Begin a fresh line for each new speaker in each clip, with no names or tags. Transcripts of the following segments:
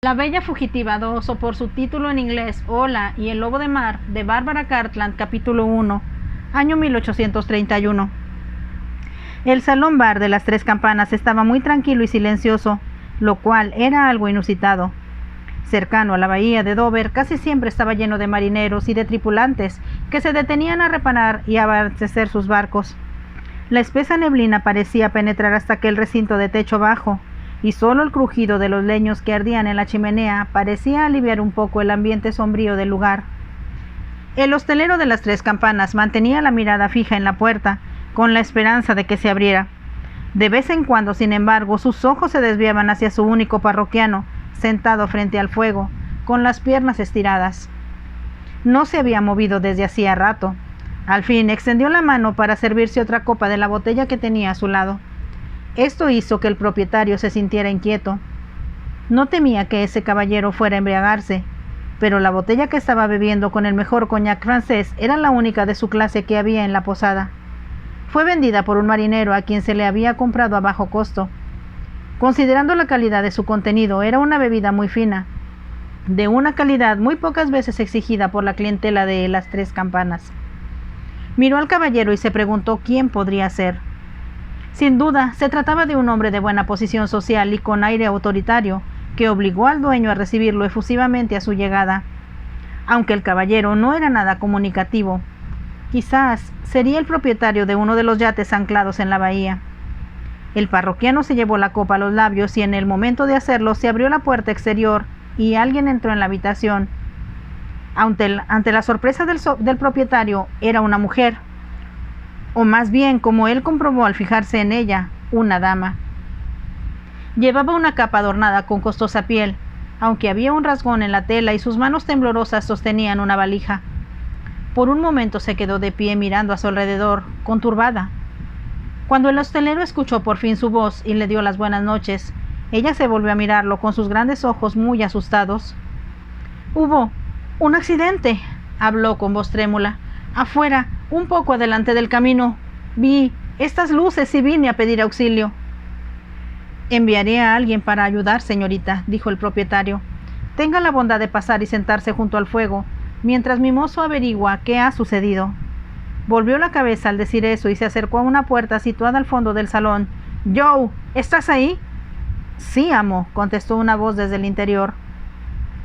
La Bella Fugitiva 2, o por su título en inglés Hola y el Lobo de Mar, de Barbara Cartland, capítulo 1, año 1831. El salón bar de las Tres Campanas estaba muy tranquilo y silencioso, lo cual era algo inusitado. Cercano a la bahía de Dover, casi siempre estaba lleno de marineros y de tripulantes que se detenían a reparar y a abastecer sus barcos. La espesa neblina parecía penetrar hasta aquel recinto de techo bajo, y solo el crujido de los leños que ardían en la chimenea parecía aliviar un poco el ambiente sombrío del lugar. El hostelero de las Tres Campanas mantenía la mirada fija en la puerta, con la esperanza de que se abriera. De vez en cuando, sin embargo, sus ojos se desviaban hacia su único parroquiano, sentado frente al fuego, con las piernas estiradas. No se había movido desde hacía rato. Al fin extendió la mano para servirse otra copa de la botella que tenía a su lado. Esto hizo que el propietario se sintiera inquieto. No temía que ese caballero fuera a embriagarse, pero la botella que estaba bebiendo con el mejor coñac francés era la única de su clase que había en la posada. Fue vendida por un marinero a quien se le había comprado a bajo costo. Considerando la calidad de su contenido, era una bebida muy fina, de una calidad muy pocas veces exigida por la clientela de las Tres Campanas. Miró al caballero y se preguntó quién podría ser. Sin duda, se trataba de un hombre de buena posición social y con aire autoritario, que obligó al dueño a recibirlo efusivamente a su llegada. Aunque el caballero no era nada comunicativo, quizás sería el propietario de uno de los yates anclados en la bahía. El parroquiano se llevó la copa a los labios y en el momento de hacerlo se abrió la puerta exterior y alguien entró en la habitación. Ante la sorpresa del propietario, era una mujer, o más bien, como él comprobó al fijarse en ella, una dama. Llevaba una capa adornada con costosa piel, aunque había un rasgón en la tela y sus manos temblorosas sostenían una valija. Por un momento se quedó de pie mirando a su alrededor, conturbada. Cuando el hostelero escuchó por fin su voz y le dio las buenas noches, ella se volvió a mirarlo con sus grandes ojos muy asustados. «Hubo un accidente», habló con voz trémula. «Afuera, un poco adelante del camino, vi estas luces y vine a pedir auxilio». «Enviaré a alguien para ayudar, señorita», dijo el propietario. «Tenga la bondad de pasar y sentarse junto al fuego, mientras mi mozo averigua qué ha sucedido». Volvió la cabeza al decir eso y se acercó a una puerta situada al fondo del salón. «Joe, ¿estás ahí?» «Sí, amo», contestó una voz desde el interior.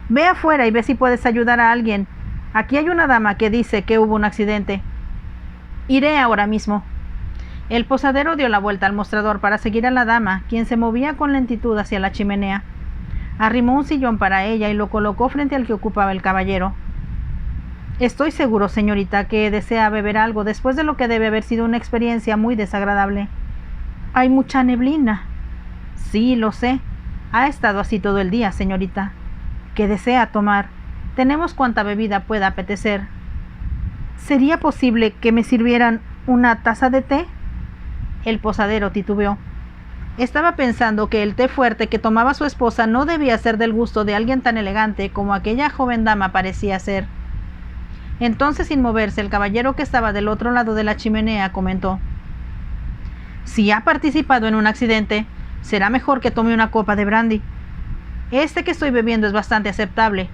«Ve afuera y ve si puedes ayudar a alguien. Aquí hay una dama que dice que hubo un accidente». «Iré ahora mismo». El posadero dio la vuelta al mostrador para seguir a la dama, quien se movía con lentitud hacia la chimenea. Arrimó un sillón para ella y lo colocó frente al que ocupaba el caballero. «Estoy seguro, señorita, que desea beber algo después de lo que debe haber sido una experiencia muy desagradable». «Hay mucha neblina». «Sí, lo sé. Ha estado así todo el día, señorita». «¿Qué desea tomar? Tenemos cuanta bebida pueda apetecer». «¿Sería posible que me sirvieran una taza de té?» El posadero titubeó. Estaba pensando que el té fuerte que tomaba su esposa no debía ser del gusto de alguien tan elegante como aquella joven dama parecía ser. Entonces, sin moverse, el caballero que estaba del otro lado de la chimenea comentó: «Si ha participado en un accidente, será mejor que tome una copa de brandy. Este que estoy bebiendo es bastante aceptable».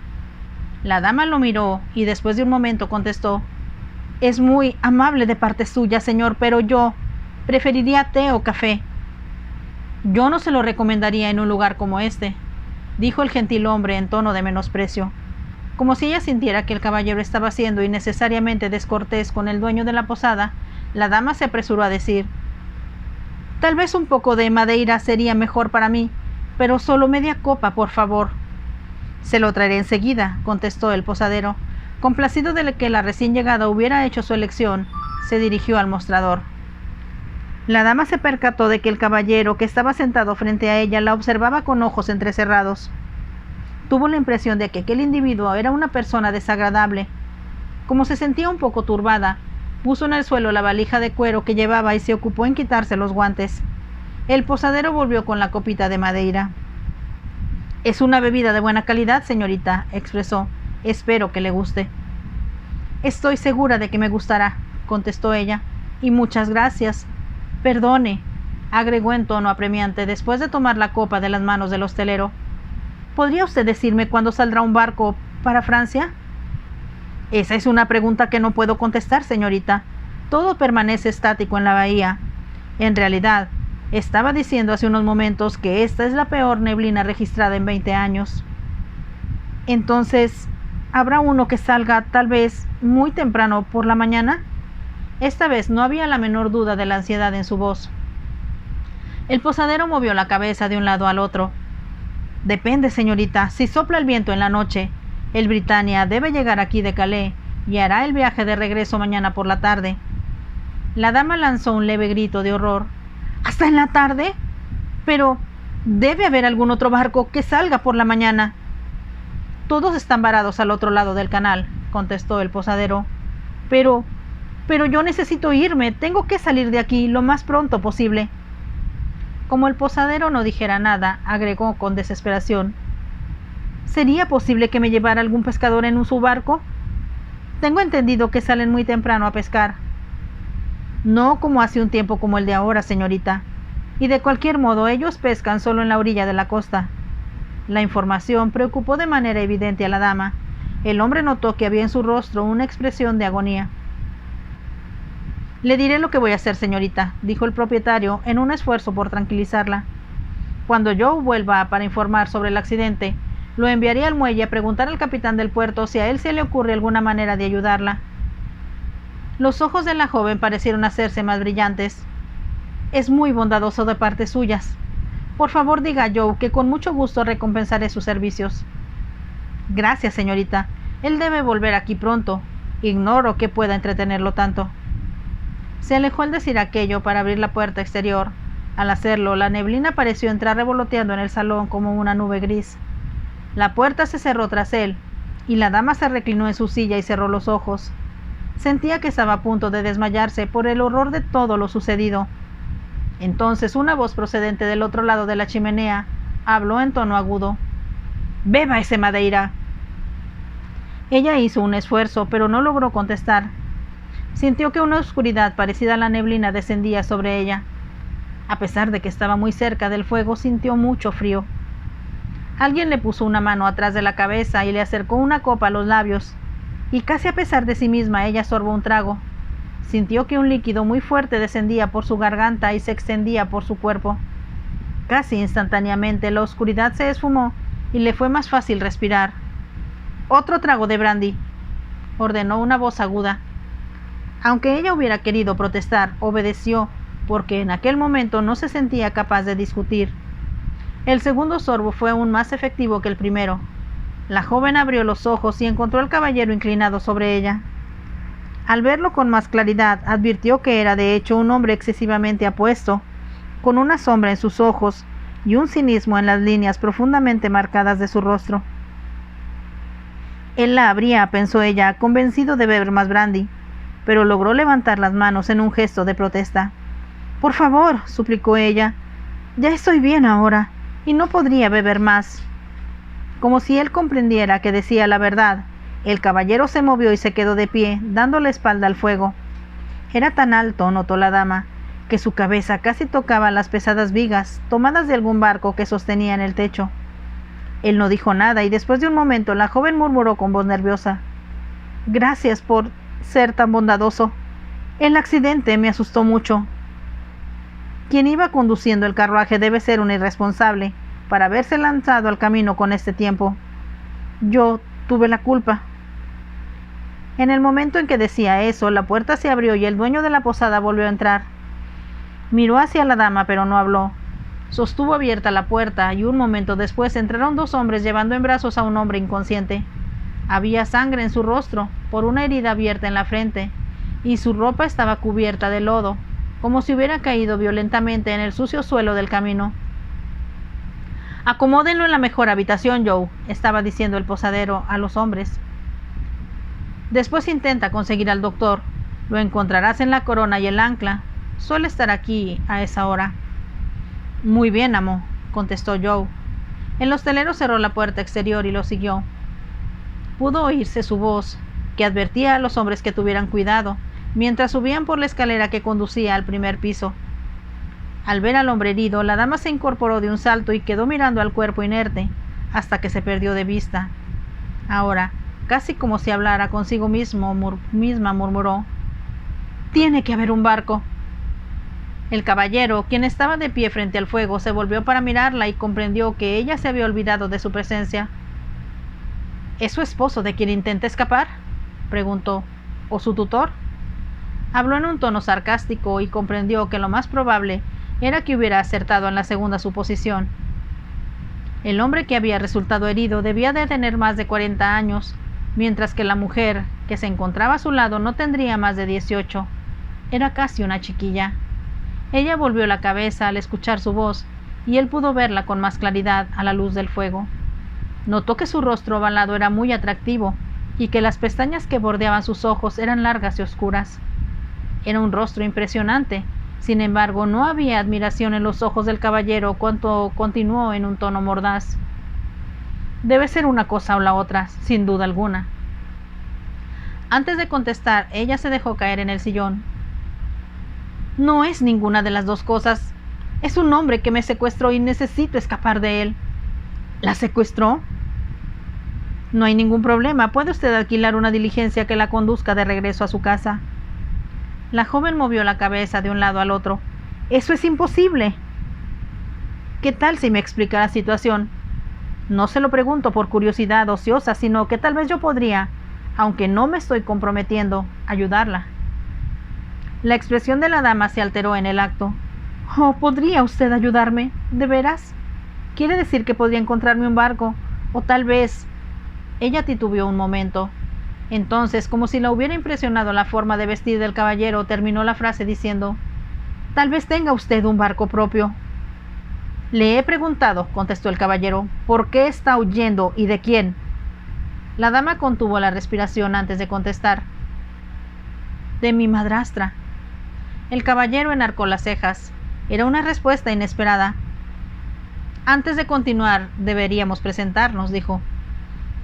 La dama lo miró y después de un momento contestó: «Es muy amable de parte suya, señor, pero yo preferiría té o café». «Yo no se lo recomendaría en un lugar como este», dijo el gentilhombre en tono de menosprecio. Como si ella sintiera que el caballero estaba siendo innecesariamente descortés con el dueño de la posada, la dama se apresuró a decir: «Tal vez un poco de madeira sería mejor para mí, pero solo media copa, por favor». «Se lo traeré enseguida», contestó el posadero. Complacido de que la recién llegada hubiera hecho su elección, se dirigió al mostrador. La dama se percató de que el caballero que estaba sentado frente a ella la observaba con ojos entrecerrados. Tuvo la impresión de que aquel individuo era una persona desagradable. Como se sentía un poco turbada, puso en el suelo la valija de cuero que llevaba y se ocupó en quitarse los guantes. El posadero volvió con la copita de madeira. «Es una bebida de buena calidad, señorita», expresó. «Espero que le guste». «Estoy segura de que me gustará», contestó ella. «Y muchas gracias. Perdone», agregó en tono apremiante después de tomar la copa de las manos del hostelero. ¿Podría usted decirme cuándo saldrá un barco para Francia? Esa es una pregunta que no puedo contestar, señorita. Todo permanece estático en la bahía. En realidad, estaba diciendo hace unos momentos que esta es la peor neblina registrada en 20 años. Entonces, ¿habrá uno que salga tal vez muy temprano por la mañana? Esta vez no había la menor duda de la ansiedad en su voz. El posadero movió la cabeza de un lado al otro. Depende, señorita. Si sopla el viento en la noche, el Britannia debe llegar aquí de Calais y hará el viaje de regreso mañana por la tarde. La dama lanzó un leve grito de horror. ¿Hasta en la tarde? Pero debe haber algún otro barco que salga por la mañana. Todos están varados al otro lado del canal, contestó el posadero. Pero yo necesito irme. Tengo que salir de aquí lo más pronto posible. Como el posadero no dijera nada, agregó con desesperación. ¿Sería posible que me llevara algún pescador en su barco? Tengo entendido que salen muy temprano a pescar. No como hace un tiempo como el de ahora, señorita. Y de cualquier modo, ellos pescan solo en la orilla de la costa. La información preocupó de manera evidente a la dama. El hombre notó que había en su rostro una expresión de agonía. Le diré lo que voy a hacer, señorita, dijo el propietario en un esfuerzo por tranquilizarla. Cuando Joe vuelva para informar sobre el accidente, lo enviaré al muelle a preguntar al capitán del puerto si a él se le ocurre alguna manera de ayudarla. Los ojos de la joven parecieron hacerse más brillantes. Es muy bondadoso de parte suyas. Por favor, diga a Joe que con mucho gusto recompensaré sus servicios. Gracias, señorita. Él debe volver aquí pronto. Ignoro que pueda entretenerlo tanto. Se alejó al decir aquello para abrir la puerta exterior. Al hacerlo, la neblina pareció entrar revoloteando en el salón como una nube gris. La puerta se cerró tras él, y la dama se reclinó en su silla y cerró los ojos. Sentía que estaba a punto de desmayarse por el horror de todo lo sucedido. Entonces una voz procedente del otro lado de la chimenea habló en tono agudo. «¡Beba ese Madeira!». Ella hizo un esfuerzo, pero no logró contestar. Sintió que una oscuridad parecida a la neblina descendía sobre ella. A pesar de que estaba muy cerca del fuego, sintió mucho frío. Alguien le puso una mano atrás de la cabeza y le acercó una copa a los labios, y casi a pesar de sí misma ella sorbó un trago. Sintió que un líquido muy fuerte descendía por su garganta y se extendía por su cuerpo. Casi instantáneamente la oscuridad se esfumó y le fue más fácil respirar. «Otro trago de brandy», ordenó una voz aguda. Aunque ella hubiera querido protestar, obedeció, porque en aquel momento no se sentía capaz de discutir. El segundo sorbo fue aún más efectivo que el primero. La joven abrió los ojos y encontró al caballero inclinado sobre ella. Al verlo con más claridad, advirtió que era de hecho un hombre excesivamente apuesto, con una sombra en sus ojos y un cinismo en las líneas profundamente marcadas de su rostro. Él la habría, pensó ella, convencido de beber más brandy, pero logró levantar las manos en un gesto de protesta. «Por favor», suplicó ella, «ya estoy bien ahora, y no podría beber más». Como si él comprendiera que decía la verdad, el caballero se movió y se quedó de pie, dando la espalda al fuego. Era tan alto, notó la dama, que su cabeza casi tocaba las pesadas vigas, tomadas de algún barco que sostenía en el techo. Él no dijo nada, y después de un momento la joven murmuró con voz nerviosa. «Gracias por ser tan bondadoso. El accidente me asustó mucho». Quien iba conduciendo el carruaje debe ser un irresponsable para haberse lanzado al camino con este tiempo. Yo tuve la culpa. En el momento en que decía eso, la puerta se abrió y el dueño de la posada volvió a entrar. Miró hacia la dama, pero no habló. Sostuvo abierta la puerta y un momento después entraron dos hombres llevando en brazos a un hombre inconsciente. Había sangre en su rostro por una herida abierta en la frente, y su ropa estaba cubierta de lodo, como si hubiera caído violentamente en el sucio suelo del camino. «Acomódenlo en la mejor habitación, Joe», estaba diciendo el posadero a los hombres. «Después intenta conseguir al doctor. Lo encontrarás en la Corona y el Ancla. Suele estar aquí a esa hora». «Muy bien, amo», contestó Joe. El hostelero cerró la puerta exterior y lo siguió. Pudo oírse su voz, que advertía a los hombres que tuvieran cuidado, mientras subían por la escalera que conducía al primer piso. Al ver al hombre herido, la dama se incorporó de un salto y quedó mirando al cuerpo inerte, hasta que se perdió de vista. Ahora, casi como si hablara consigo misma, murmuró: «Tiene que haber un barco». El caballero, quien estaba de pie frente al fuego, se volvió para mirarla y comprendió que ella se había olvidado de su presencia. «¿Es su esposo de quien intenta escapar?», preguntó. «¿O su tutor?». Habló en un tono sarcástico y comprendió que lo más probable era que hubiera acertado en la segunda suposición. El hombre que había resultado herido debía de tener más de 40 años, mientras que la mujer que se encontraba a su lado no tendría más de 18. Era casi una chiquilla. Ella volvió la cabeza al escuchar su voz, y él pudo verla con más claridad a la luz del fuego. Notó que su rostro ovalado era muy atractivo, y que las pestañas que bordeaban sus ojos eran largas y oscuras. Era un rostro impresionante. Sin embargo, no había admiración en los ojos del caballero cuando continuó en un tono mordaz: «Debe ser una cosa o la otra, sin duda alguna». Antes de contestar, ella se dejó caer en el sillón. «No es ninguna de las dos cosas. Es un hombre que me secuestró y necesito escapar de él». «¿La secuestró?». «No hay ningún problema. Puede usted alquilar una diligencia que la conduzca de regreso a su casa». La joven movió la cabeza de un lado al otro. «Eso es imposible». «¿Qué tal si me explica la situación? No se lo pregunto por curiosidad ociosa, sino que tal vez yo podría, aunque no me estoy comprometiendo, ayudarla». La expresión de la dama se alteró en el acto. «Oh, ¿podría usted ayudarme? ¿De veras? ¿Quiere decir que podría encontrarme un barco? O tal vez...». Ella titubeó un momento. Entonces, como si la hubiera impresionado la forma de vestir del caballero, terminó la frase diciendo: «Tal vez tenga usted un barco propio». «Le he preguntado», contestó el caballero, «¿por qué está huyendo y de quién?». La dama contuvo la respiración antes de contestar: «De mi madrastra». El caballero enarcó las cejas. Era una respuesta inesperada. «Antes de continuar, deberíamos presentarnos», dijo.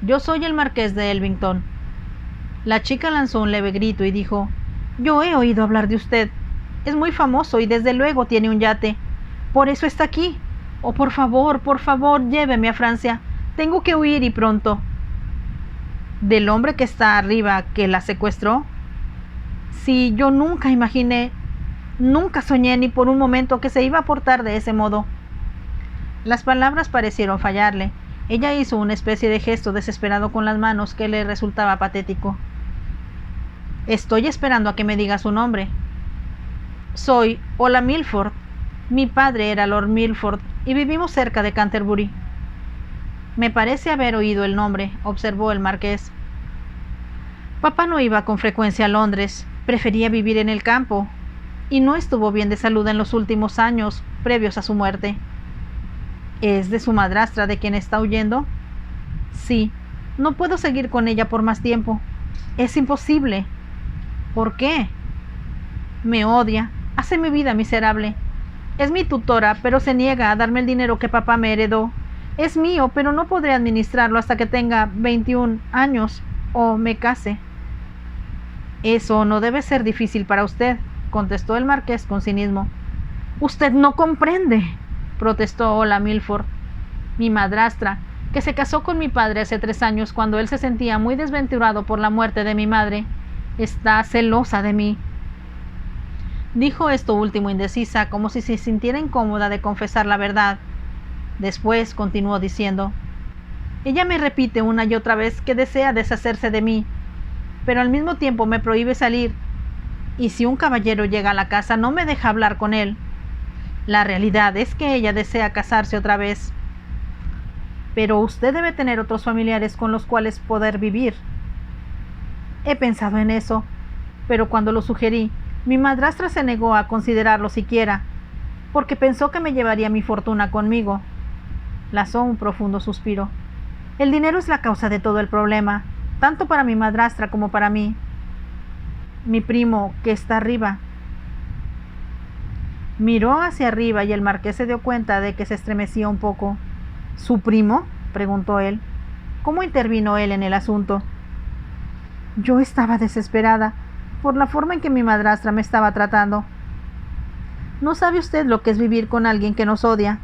«Yo soy el marqués de Elvington». La chica lanzó un leve grito y dijo: «Yo he oído hablar de usted. Es muy famoso y desde luego tiene un yate. Por eso está aquí. Oh, por favor, lléveme a Francia. Tengo que huir y pronto». «¿Del hombre que está arriba que la secuestró?». «Sí, yo nunca imaginé, nunca soñé ni por un momento que se iba a portar de ese modo». Las palabras parecieron fallarle. Ella hizo una especie de gesto desesperado con las manos que le resultaba patético. «Estoy esperando a que me diga su nombre». «Soy Ola Milford. Mi padre era Lord Milford y vivimos cerca de Canterbury». «Me parece haber oído el nombre», observó el marqués. «Papá no iba con frecuencia a Londres, prefería vivir en el campo, y no estuvo bien de salud en los últimos años previos a su muerte». «¿Es de su madrastra de quien está huyendo?». «Sí, no puedo seguir con ella por más tiempo. Es imposible». «¿Por qué?». «Me odia, hace mi vida miserable. Es mi tutora, pero se niega a darme el dinero que papá me heredó. Es mío, pero no podré administrarlo hasta que tenga 21 años o me case». «Eso no debe ser difícil para usted», contestó el marqués con cinismo. «Usted no comprende», protestó Ola Milford. «Mi madrastra, que se casó con mi padre hace 3 años cuando él se sentía muy desventurado por la muerte de mi madre, está celosa de mí». Dijo esto último indecisa, como si se sintiera incómoda de confesar la verdad. Después continuó diciendo: «Ella me repite una y otra vez que desea deshacerse de mí, pero al mismo tiempo me prohíbe salir, y si un caballero llega a la casa no me deja hablar con él. La realidad es que ella desea casarse otra vez». «Pero usted debe tener otros familiares con los cuales poder vivir». «He pensado en eso, pero cuando lo sugerí, mi madrastra se negó a considerarlo siquiera, porque pensó que me llevaría mi fortuna conmigo». Lanzó un profundo suspiro. «El dinero es la causa de todo el problema, tanto para mi madrastra como para mí». «Mi primo, que está arriba». Miró hacia arriba y el marqués se dio cuenta de que se estremecía un poco. «¿Su primo?», preguntó él. «¿Cómo intervino él en el asunto?». «Yo estaba desesperada por la forma en que mi madrastra me estaba tratando. No sabe usted lo que es vivir con alguien que nos odia».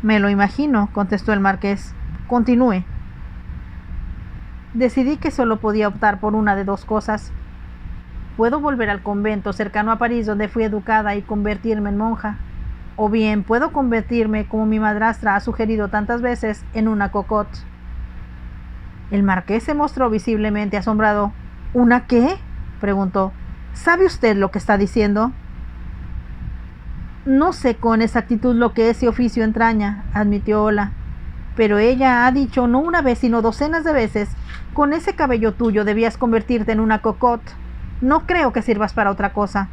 Me lo imagino, contestó el marqués. Continúe. Decidí que solo podía optar por una de dos cosas. Puedo volver al convento cercano a París donde fui educada y convertirme en monja, o bien puedo convertirme, como mi madrastra ha sugerido tantas veces, en una cocotte. El marqués se mostró visiblemente asombrado. ¿Una qué?, preguntó. ¿Sabe usted lo que está diciendo? No sé con exactitud lo que ese oficio entraña, admitió Ola, pero ella ha dicho no una vez sino docenas de veces, con ese cabello tuyo debías convertirte en una cocotte. No creo que sirvas para otra cosa.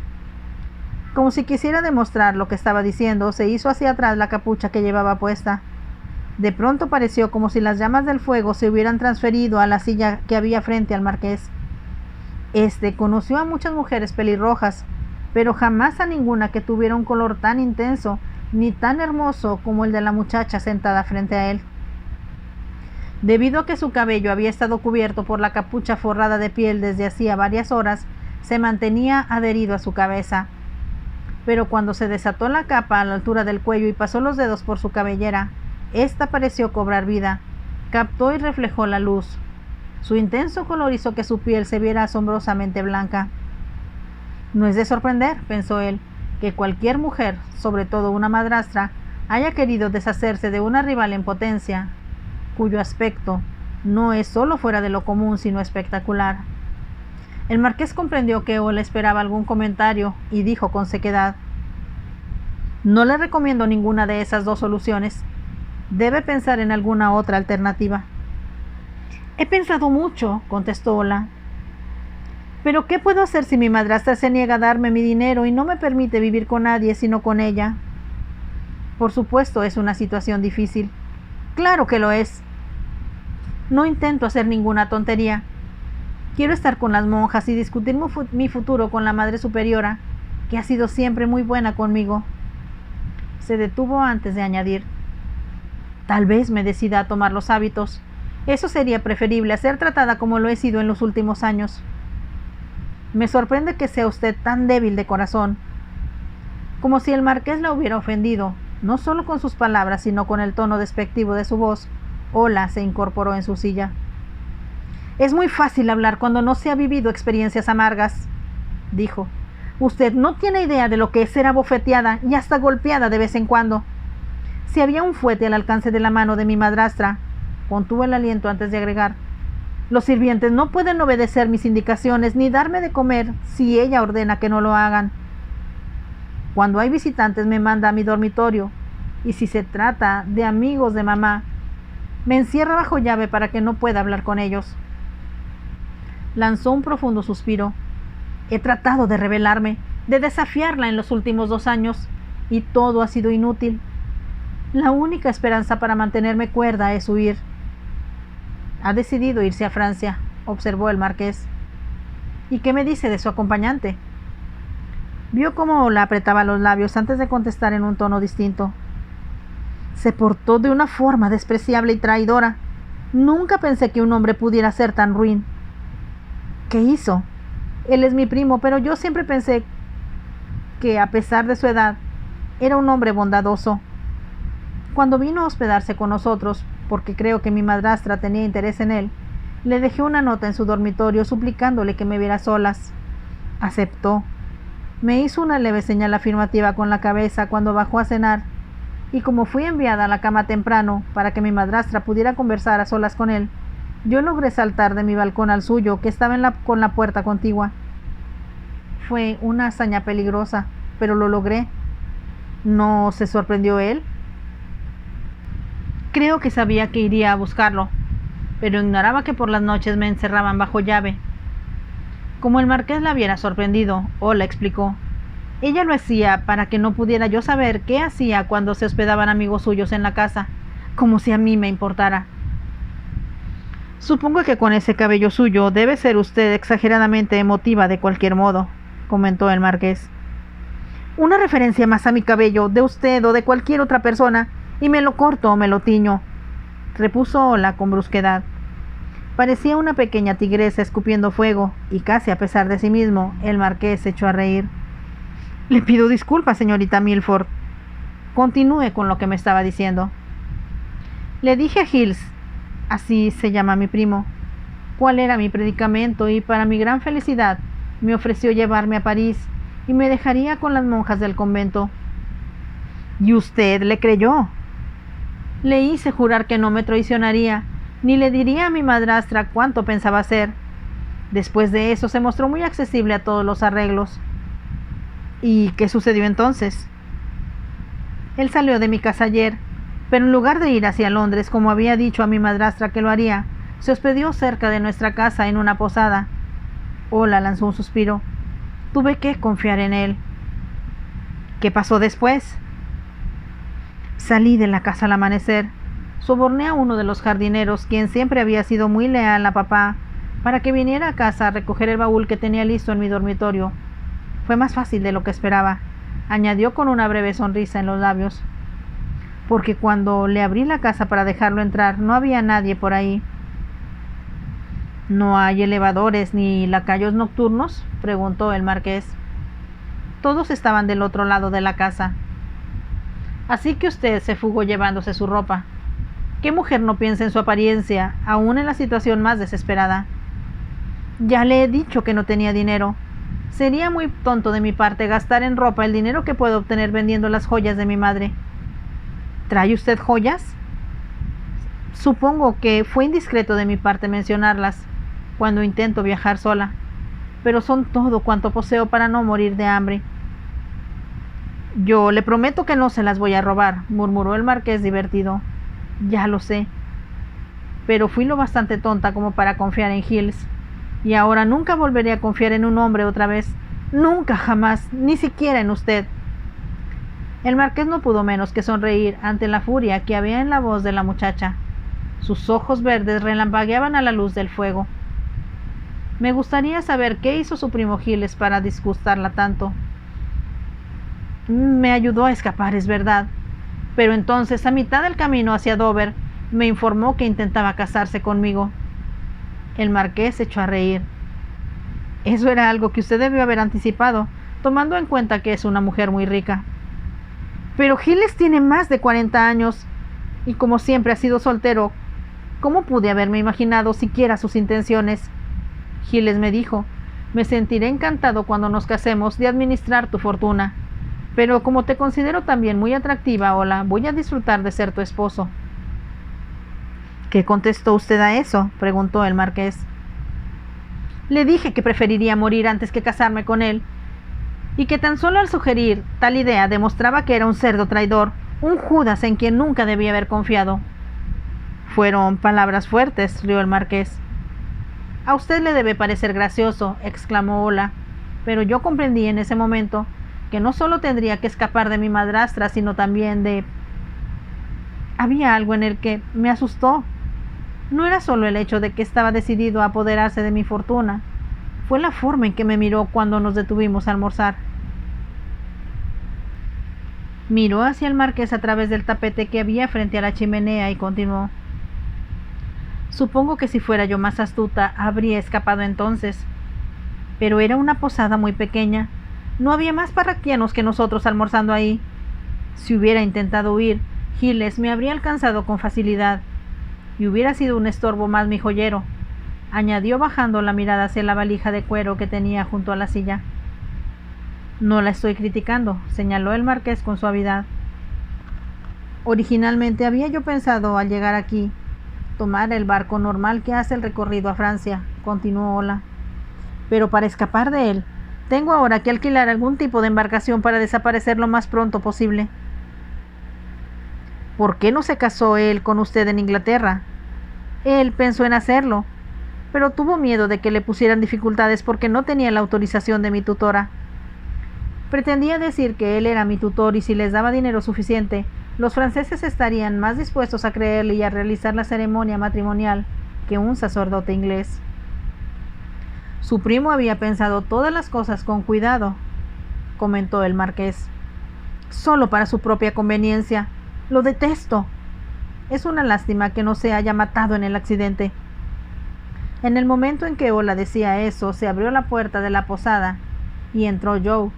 Como si quisiera demostrar lo que estaba diciendo, se hizo hacia atrás la capucha que llevaba puesta. De pronto pareció como si las llamas del fuego se hubieran transferido a la silla que había frente al marqués. Este conoció a muchas mujeres pelirrojas, pero jamás a ninguna que tuviera un color tan intenso ni tan hermoso como el de la muchacha sentada frente a él. Debido a que su cabello había estado cubierto por la capucha forrada de piel desde hacía varias horas, se mantenía adherido a su cabeza. Pero cuando se desató la capa a la altura del cuello y pasó los dedos por su cabellera, ésta pareció cobrar vida, captó y reflejó la luz. Su intenso color hizo que su piel se viera asombrosamente blanca. No es de sorprender, pensó él, que cualquier mujer, sobre todo una madrastra, haya querido deshacerse de una rival en potencia, cuyo aspecto no es solo fuera de lo común, sino espectacular. El marqués comprendió que Ola esperaba algún comentario y dijo con sequedad: «No le recomiendo ninguna de esas dos soluciones. Debe pensar en alguna otra alternativa». «He pensado mucho», contestó Ola. «Pero ¿qué puedo hacer si mi madrastra se niega a darme mi dinero y no me permite vivir con nadie sino con ella?» «Por supuesto, es una situación difícil». «Claro que lo es. No intento hacer ninguna tontería. Quiero estar con las monjas y discutir mi futuro con la Madre Superiora, que ha sido siempre muy buena conmigo». Se detuvo antes de añadir: «Tal vez me decida a tomar los hábitos. Eso sería preferible a ser tratada como lo he sido en los últimos años». «Me sorprende que sea usted tan débil de corazón». Como si el marqués la hubiera ofendido, no solo con sus palabras, sino con el tono despectivo de su voz, Ola se incorporó en su silla. «Es muy fácil hablar cuando no se ha vivido experiencias amargas», dijo. «Usted no tiene idea de lo que es ser abofeteada y hasta golpeada de vez en cuando. Si había un fuete al alcance de la mano de mi madrastra», contuvo el aliento antes de agregar, «los sirvientes no pueden obedecer mis indicaciones ni darme de comer si ella ordena que no lo hagan. Cuando hay visitantes me manda a mi dormitorio, y si se trata de amigos de mamá, me encierra bajo llave para que no pueda hablar con ellos». Lanzó un profundo suspiro. «He tratado de rebelarme, de desafiarla en los últimos 2 años, y todo ha sido inútil. La única esperanza para mantenerme cuerda es huir». «Ha decidido irse a Francia», observó el marqués. «¿Y qué me dice de su acompañante?» Vio cómo Ola apretaba los labios antes de contestar en un tono distinto. «Se portó de una forma despreciable y traidora. Nunca pensé que un hombre pudiera ser tan ruin». «¿Qué hizo?» «Él es mi primo, pero yo siempre pensé que, a pesar de su edad, era un hombre bondadoso. Cuando vino a hospedarse con nosotros, porque creo que mi madrastra tenía interés en él, le dejé una nota en su dormitorio suplicándole que me viera solas. Aceptó. Me hizo una leve señal afirmativa con la cabeza cuando bajó a cenar, y como fui enviada a la cama temprano para que mi madrastra pudiera conversar a solas con él, yo logré saltar de mi balcón al suyo, que estaba con la puerta contigua. Fue una hazaña peligrosa, pero lo logré». «¿No se sorprendió él?» «Creo que sabía que iría a buscarlo, pero ignoraba que por las noches me encerraban bajo llave». Como el marqués la hubiera sorprendido, Ola explicó: «Ella lo hacía para que no pudiera yo saber qué hacía cuando se hospedaban amigos suyos en la casa, como si a mí me importara». «Supongo que con ese cabello suyo debe ser usted exageradamente emotiva de cualquier modo», comentó el marqués. «Una referencia más a mi cabello, de usted o de cualquier otra persona, y me lo corto o me lo tiño», repuso Ola con brusquedad. Parecía una pequeña tigresa escupiendo fuego, y casi a pesar de sí mismo, el marqués se echó a reír. «Le pido disculpas, señorita Milford. Continúe con lo que me estaba diciendo». Le dije a Hills, así se llama mi primo, cuál era mi predicamento y para mi gran felicidad me ofreció llevarme a París y me dejaría con las monjas del convento. ¿Y usted le creyó? Le hice jurar que no me traicionaría, ni le diría a mi madrastra cuánto pensaba hacer. Después de eso se mostró muy accesible a todos los arreglos. ¿Y qué sucedió entonces? Él salió de mi casa ayer, pero en lugar de ir hacia Londres, como había dicho a mi madrastra que lo haría, se hospedó cerca de nuestra casa en una posada. Ola lanzó un suspiro. Tuve que confiar en él. ¿Qué pasó después? Salí de la casa al amanecer. Soborné a uno de los jardineros, quien siempre había sido muy leal a papá, para que viniera a casa a recoger el baúl que tenía listo en mi dormitorio. Fue más fácil de lo que esperaba, añadió con una breve sonrisa en los labios, porque cuando le abrí la casa para dejarlo entrar no había nadie por ahí. ¿No hay elevadores ni lacayos nocturnos?, preguntó el marqués. Todos estaban del otro lado de la casa. Así que usted se fugó llevándose su ropa. ¿Qué mujer no piensa en su apariencia, aún en la situación más desesperada? Ya le he dicho que no tenía dinero. Sería muy tonto de mi parte gastar en ropa el dinero que puedo obtener vendiendo las joyas de mi madre. ¿Trae usted joyas? Supongo que fue indiscreto de mi parte mencionarlas cuando intento viajar sola, pero son todo cuanto poseo para no morir de hambre. Yo le prometo que no se las voy a robar, murmuró el marqués divertido. Ya lo sé, pero fui lo bastante tonta como para confiar en Hills, y ahora nunca volveré a confiar en un hombre otra vez. Nunca, jamás, ni siquiera en usted. El marqués no pudo menos que sonreír ante la furia que había en la voz de la muchacha. Sus ojos verdes relampagueaban a la luz del fuego. Me gustaría saber qué hizo su primo Hills para disgustarla tanto. Me ayudó a escapar, es verdad, pero entonces, a mitad del camino hacia Dover, me informó que intentaba casarse conmigo. El marqués se echó a reír. Eso era algo que usted debió haber anticipado, tomando en cuenta que es una mujer muy rica. Pero Hills tiene más de 40 años, y como siempre ha sido soltero, ¿cómo pude haberme imaginado siquiera sus intenciones? Hills me dijo, me sentiré encantado cuando nos casemos de administrar tu fortuna, pero como te considero también muy atractiva, Ola, voy a disfrutar de ser tu esposo. ¿Qué contestó usted a eso?, preguntó el marqués. Le dije que preferiría morir antes que casarme con él, y que tan solo al sugerir tal idea demostraba que era un cerdo traidor, un Judas en quien nunca debía haber confiado. Fueron palabras fuertes, rió el marqués. A usted le debe parecer gracioso, exclamó Ola, pero yo comprendí en ese momento que no solo tendría que escapar de mi madrastra, sino también de... Había algo en el que me asustó. No era solo el hecho de que estaba decidido a apoderarse de mi fortuna, fue la forma en que me miró cuando nos detuvimos a almorzar. Miró hacia el marqués a través del tapete que había frente a la chimenea y continuó. Supongo que si fuera yo más astuta, habría escapado entonces. Pero era una posada muy pequeña. No había más parroquianos que nosotros almorzando ahí. Si hubiera intentado huir, Hills me habría alcanzado con facilidad, y hubiera sido un estorbo más mi joyero, añadió bajando la mirada hacia la valija de cuero que tenía junto a la silla. No la estoy criticando, señaló el marqués con suavidad. Originalmente había yo pensado, al llegar aquí, tomar el barco normal que hace el recorrido a Francia, continuó Ola. Pero para escapar de él, tengo ahora que alquilar algún tipo de embarcación para desaparecer lo más pronto posible. ¿Por qué no se casó él con usted en Inglaterra? Él pensó en hacerlo, pero tuvo miedo de que le pusieran dificultades porque no tenía la autorización de mi tutora. Pretendía decir que él era mi tutor y si les daba dinero suficiente, los franceses estarían más dispuestos a creerle y a realizar la ceremonia matrimonial que un sacerdote inglés. Su primo había pensado todas las cosas con cuidado, comentó el marqués. Solo para su propia conveniencia. Lo detesto. Es una lástima que no se haya matado en el accidente. En el momento en que Ola decía eso, se abrió la puerta de la posada y entró Joe.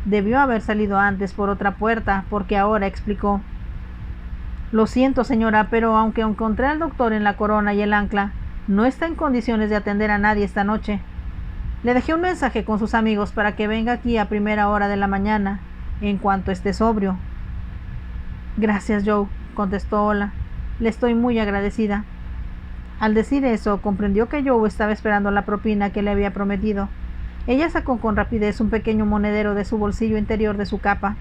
Debió haber salido antes por otra puerta, porque ahora explicó. Lo siento, señora, pero aunque encontré al doctor en la Corona y el Ancla, no está en condiciones de atender a nadie esta noche. Le dejé un mensaje con sus amigos para que venga aquí a primera hora de la mañana, en cuanto esté sobrio. Gracias, Joe, contestó Ola. Le estoy muy agradecida. Al decir eso, comprendió que Joe estaba esperando la propina que le había prometido. Ella sacó con rapidez un pequeño monedero de su bolsillo interior de su capa.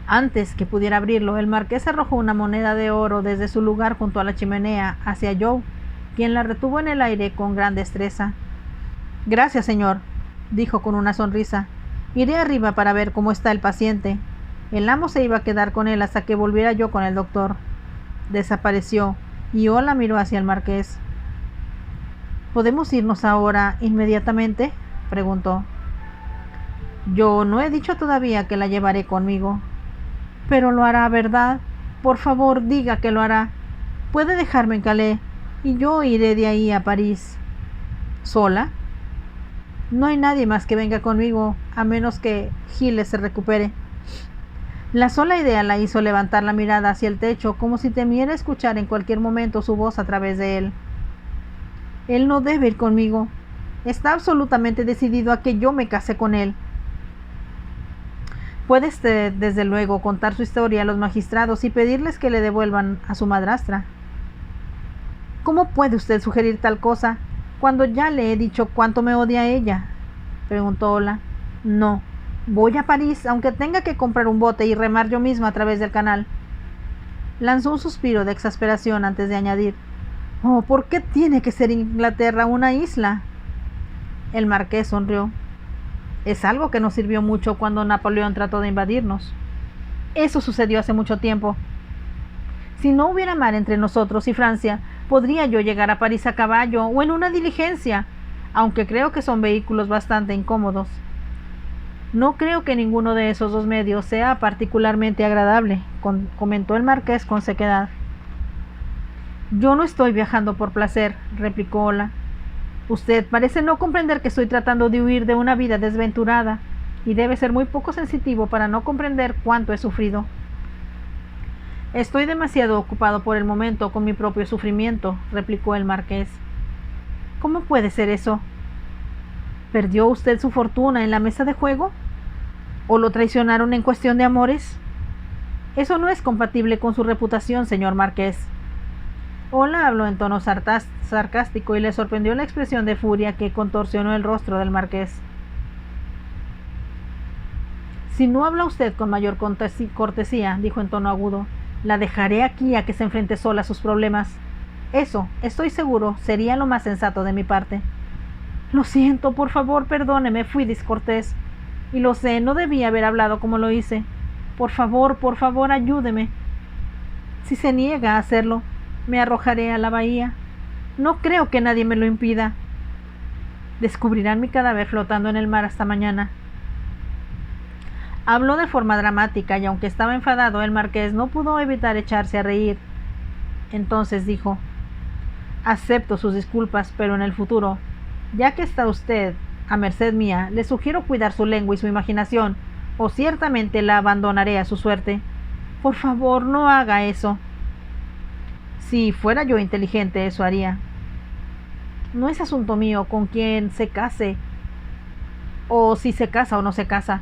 Antes que pudiera abrirlo, el marqués arrojó una moneda de oro desde su lugar junto a la chimenea hacia Joe, quien la retuvo en el aire con gran destreza. Gracias, señor, dijo con una sonrisa. Iré arriba para ver cómo está el paciente. El amo se iba a quedar con él hasta que volviera yo con el doctor. Desapareció, y Ola miró hacia el marqués. ¿Podemos irnos ahora, inmediatamente?, preguntó. Yo no he dicho todavía que la llevaré conmigo. Pero lo hará, ¿verdad? Por favor, diga que lo hará. Puede dejarme en Calais, y yo iré de ahí a París. ¿Sola? No hay nadie más que venga conmigo, a menos que Giles se recupere. La sola idea la hizo levantar la mirada hacia el techo, como si temiera escuchar en cualquier momento su voz a través de él. Él no debe ir conmigo. Está absolutamente decidido a que yo me case con él. Puede usted, desde luego, contar su historia a los magistrados y pedirles que le devuelvan a su madrastra. ¿Cómo puede usted sugerir tal cosa cuando ya le he dicho cuánto me odia a ella?, preguntó Ola. No, voy a París, aunque tenga que comprar un bote y remar yo misma a través del canal. Lanzó un suspiro de exasperación antes de añadir: Oh, ¿por qué tiene que ser Inglaterra una isla? El marqués sonrió. Es algo que nos sirvió mucho cuando Napoleón trató de invadirnos. Eso sucedió hace mucho tiempo. Si no hubiera mar entre nosotros y Francia, podría yo llegar a París a caballo o en una diligencia, aunque creo que son vehículos bastante incómodos. No creo que ninguno de esos dos medios sea particularmente agradable, comentó el marqués con sequedad. Yo no estoy viajando por placer, replicó Ola. Usted parece no comprender que estoy tratando de huir de una vida desventurada, y debe ser muy poco sensitivo para no comprender cuánto he sufrido. Estoy demasiado ocupado por el momento con mi propio sufrimiento, replicó el marqués. ¿Cómo puede ser eso? ¿Perdió usted su fortuna en la mesa de juego? ¿O lo traicionaron en cuestión de amores? Eso no es compatible con su reputación, señor marqués. Ola habló en tono sarcástico y le sorprendió la expresión de furia que contorsionó el rostro del marqués. Si no habla usted con mayor cortesía, dijo en tono agudo, la dejaré aquí a que se enfrente sola a sus problemas. Eso, estoy seguro, sería lo más sensato de mi parte. Lo siento, por favor, perdóneme, fui descortés. Y lo sé, no debía haber hablado como lo hice. Por favor, ayúdeme. Si se niega a hacerlo, me arrojaré a la bahía. No creo que nadie me lo impida. Descubrirán mi cadáver flotando en el mar hasta mañana. Habló de forma dramática y aunque estaba enfadado, el marqués no pudo evitar echarse a reír. Entonces dijo: Acepto sus disculpas, pero en el futuro, ya que está usted a merced mía, le sugiero cuidar su lengua y su imaginación, o ciertamente la abandonaré a su suerte. Por favor, no haga eso. Si fuera yo inteligente, eso haría. No es asunto mío con quién se case, o si se casa o no se casa.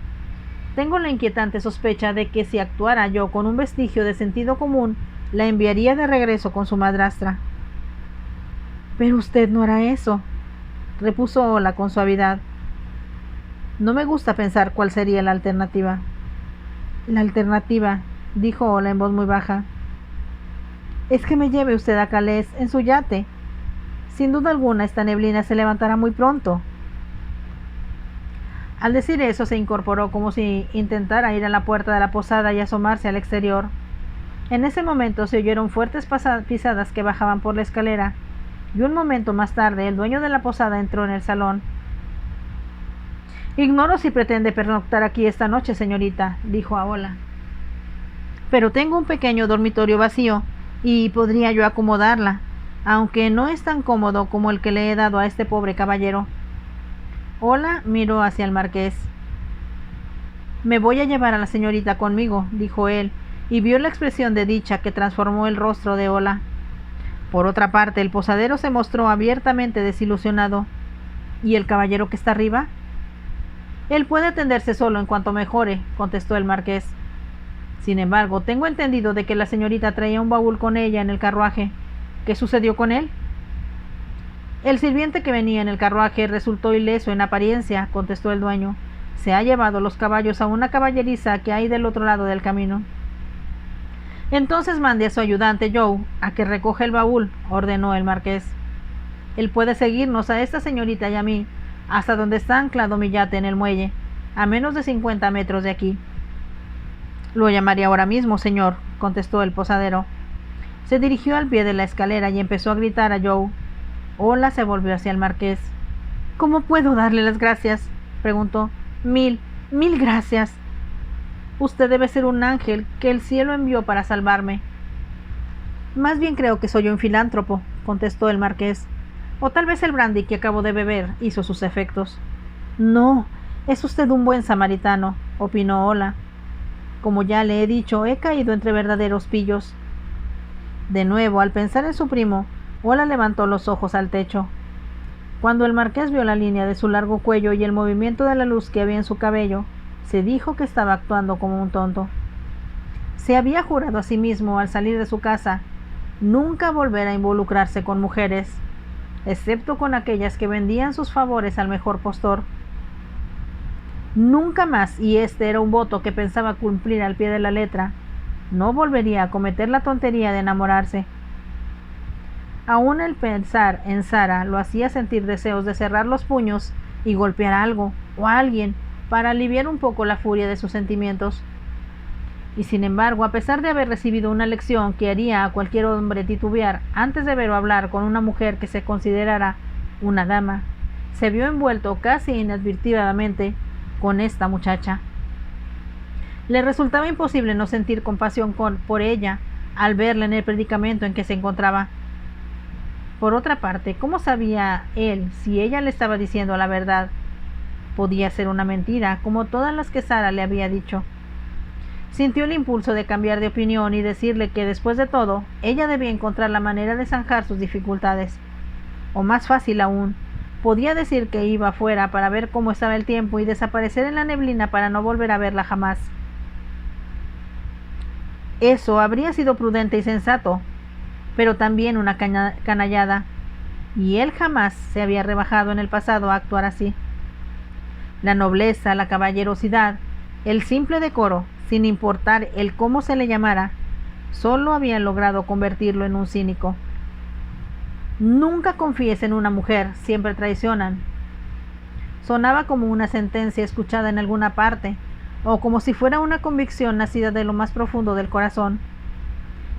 Tengo la inquietante sospecha de que si actuara yo con un vestigio de sentido común, la enviaría de regreso con su madrastra. Pero usted no hará eso, repuso Ola con suavidad. No me gusta pensar cuál sería la alternativa. La alternativa, dijo Ola en voz muy baja, es que me lleve usted a Calais en su yate. Sin duda alguna esta neblina se levantará muy pronto. Al decir eso se incorporó como si intentara ir a la puerta de la posada y asomarse al exterior. En ese momento se oyeron fuertes pisadas que bajaban por la escalera, y un momento más tarde el dueño de la posada entró en el salón. Ignoro si pretende pernoctar aquí esta noche, señorita, dijo a Ola. Pero tengo un pequeño dormitorio vacío, y podría yo acomodarla, aunque no es tan cómodo como el que le he dado a este pobre caballero. Ola miró hacia el marqués. Me voy a llevar a la señorita conmigo, dijo él, y vio la expresión de dicha que transformó el rostro de Ola. Por otra parte, el posadero se mostró abiertamente desilusionado. ¿Y el caballero que está arriba? Él puede atenderse solo en cuanto mejore, contestó el marqués. Sin embargo, tengo entendido de que la señorita traía un baúl con ella en el carruaje. ¿Qué sucedió con él? El sirviente que venía en el carruaje resultó ileso en apariencia, contestó el dueño. Se ha llevado los caballos a una caballeriza que hay del otro lado del camino. Entonces mande a su ayudante Joe a que recoja el baúl, ordenó el marqués. Él puede seguirnos a esta señorita y a mí hasta donde está anclado mi yate en el muelle, a menos de 50 metros de aquí. Lo llamaré ahora mismo, señor, contestó el posadero. Se dirigió al pie de la escalera y empezó a gritar a Joe. Ola se volvió hacia el marqués. ¿Cómo puedo darle las gracias?, preguntó. Mil gracias. Usted debe ser un ángel que el cielo envió para salvarme. Más bien creo que soy un filántropo, contestó el marqués. O tal vez el brandy que acabo de beber hizo sus efectos. No, es usted un buen samaritano, opinó Ola. Como ya le he dicho, he caído entre verdaderos pillos. De nuevo, al pensar en su primo, Ola levantó los ojos al techo. Cuando el marqués vio la línea de su largo cuello y el movimiento de la luz que había en su cabello, se dijo que estaba actuando como un tonto. Se había jurado a sí mismo al salir de su casa nunca volver a involucrarse con mujeres, excepto con aquellas que vendían sus favores al mejor postor. Nunca más, y este era un voto que pensaba cumplir al pie de la letra, no volvería a cometer la tontería de enamorarse. Aún el pensar en Sara lo hacía sentir deseos de cerrar los puños y golpear algo o a alguien para aliviar un poco la furia de sus sentimientos. Y sin embargo, a pesar de haber recibido una lección que haría a cualquier hombre titubear antes de ver o hablar con una mujer que se considerara una dama, se vio envuelto casi inadvertidamente con esta muchacha. Le resultaba imposible no sentir compasión por ella al verla en el predicamento en que se encontraba. Por otra parte, ¿cómo sabía él si ella le estaba diciendo la verdad? Podía ser una mentira, como todas las que Sara le había dicho. Sintió el impulso de cambiar de opinión y decirle que, después de todo, ella debía encontrar la manera de zanjar sus dificultades. O más fácil aún, podía decir que iba afuera para ver cómo estaba el tiempo y desaparecer en la neblina para no volver a verla jamás. Eso habría sido prudente y sensato, pero también una canallada, y él jamás se había rebajado en el pasado a actuar así. La nobleza, la caballerosidad, el simple decoro, sin importar el cómo se le llamara, solo habían logrado convertirlo en un cínico. Nunca confíes en una mujer, siempre traicionan. Sonaba como una sentencia escuchada en alguna parte, o como si fuera una convicción nacida de lo más profundo del corazón.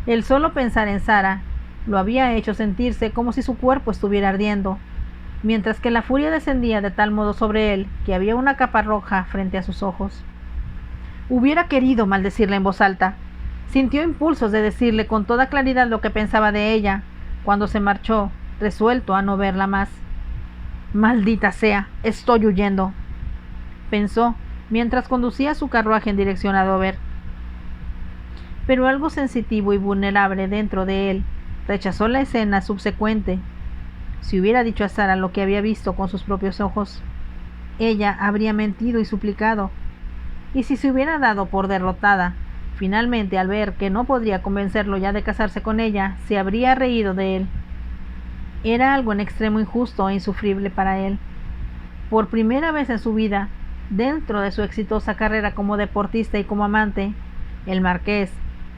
El solo pensar en Sara lo había hecho sentirse como si su cuerpo estuviera ardiendo, mientras que la furia descendía de tal modo sobre él que había una capa roja frente a sus ojos. Hubiera querido maldecirla en voz alta. Sintió impulsos de decirle con toda claridad lo que pensaba de ella, cuando se marchó, resuelto a no verla más. «Maldita sea, estoy huyendo», pensó, mientras conducía su carruaje en dirección a Dover. Pero algo sensitivo y vulnerable dentro de él rechazó la escena subsecuente. Si hubiera dicho a Sara lo que había visto con sus propios ojos, ella habría mentido y suplicado. Y si se hubiera dado por derrotada, finalmente al ver que no podría convencerlo ya de casarse con ella, se habría reído de él. Era algo en extremo injusto e insufrible para él. Por primera vez en su vida, dentro de su exitosa carrera como deportista y como amante, el marqués,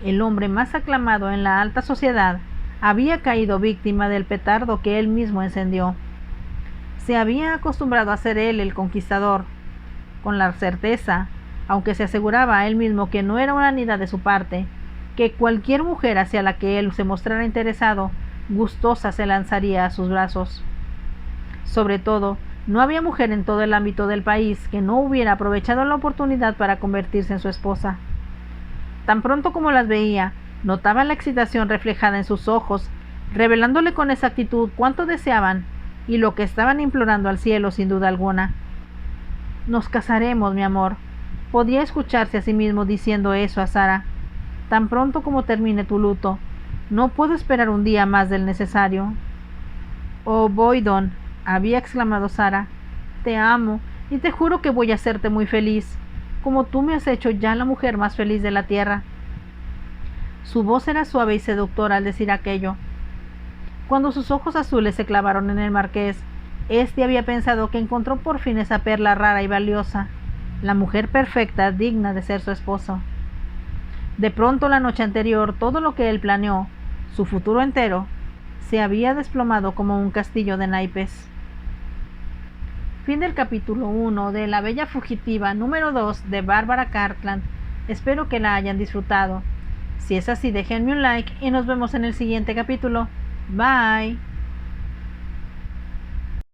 el hombre más aclamado en la alta sociedad, había caído víctima del petardo que él mismo encendió. Se había acostumbrado a ser él el conquistador, con la certeza, aunque se aseguraba a él mismo que no era unanimidad de su parte, que cualquier mujer hacia la que él se mostrara interesado, gustosa se lanzaría a sus brazos. Sobre todo, no había mujer en todo el ámbito del país que no hubiera aprovechado la oportunidad para convertirse en su esposa. Tan pronto como las veía, notaba la excitación reflejada en sus ojos, revelándole con exactitud cuánto deseaban y lo que estaban implorando al cielo sin duda alguna. «Nos casaremos, mi amor», podía escucharse a sí mismo diciendo eso a Sara. tan pronto como termine tu luto. No puedo esperar un día más del necesario. Oh, Boydon, había exclamado Sara, te amo y te juro que voy a hacerte muy feliz, como tú me has hecho ya la mujer más feliz de la tierra. Su voz era suave y seductora al decir aquello. Cuando sus ojos azules se clavaron en el marqués, éste había pensado que encontró por fin esa perla rara y valiosa, la mujer perfecta digna de ser su esposo. De pronto, la noche anterior, todo lo que él planeó, su futuro entero, se había desplomado como un castillo de naipes. Fin del capítulo 1 de La Bella Fugitiva número 2 de Bárbara Cartland. Espero que la hayan disfrutado. Si es así, déjenme un like y nos vemos en el siguiente capítulo. Bye.